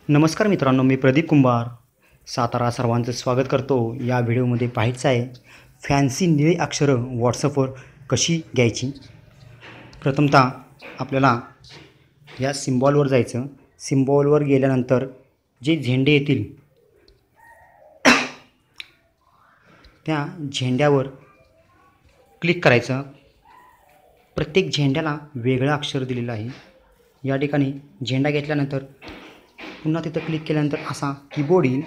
नमस्कार मित्रांनो, मी प्रदीप कुंभार सातारा सर्वांचं स्वागत करतो. या व्हिडिओमध्ये पाहायचं आहे फॅन्सी निळे अक्षरं व्हॉट्सअपवर कशी घ्यायची. प्रथमतः आपल्याला या सिम्बॉलवर जायचं. सिम्बॉलवर गेल्यानंतर जे झेंडे येतील त्या झेंड्यावर क्लिक करायचं. प्रत्येक झेंड्याला वेगळं अक्षर दिलेलं आहे. या ठिकाणी झेंडा घेतल्यानंतर पुन्हा तिथं क्लिक केल्यानंतर असा कीबोर्ड येईल.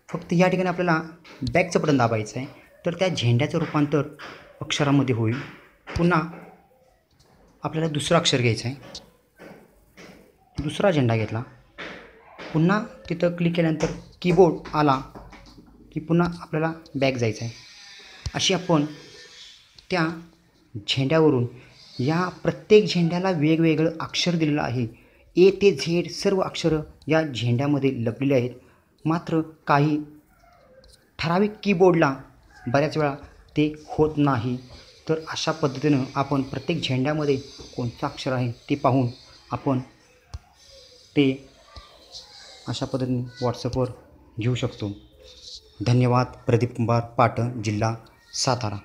फक्त या ठिकाणी आपल्याला बॅकचं बटन दाबायचं आहे, तर त्या झेंड्याचं रूपांतर अक्षरामध्ये होईल. पुन्हा आपल्याला दुसरं अक्षर घ्यायचं आहे. दुसरा झेंडा घेतला, पुन्हा तिथं क्लिक केल्यानंतर कीबोर्ड आला की पुन्हा आपल्याला बॅक जायचं आहे. अशी आपण त्या झेंड्यावरून या प्रत्येक झेंड्याला वेगवेगळं अक्षर दिलेलं आहे. ए ते झेड सर्व अक्षरं या झेंड्यामध्ये लपलेली आहेत. मात्र काही ठराविक कीबोर्डला बऱ्याच वेळा ते होत नाही. तर अशा पद्धतीनं आपण प्रत्येक झेंड्यामध्ये कोणतं अक्षर आहे ते पाहून आपण ते अशा पद्धतीने व्हॉट्सअपवर घेऊ शकतो. धन्यवाद. प्रदीप कुंभार, पाटण, जिल्हा सातारा.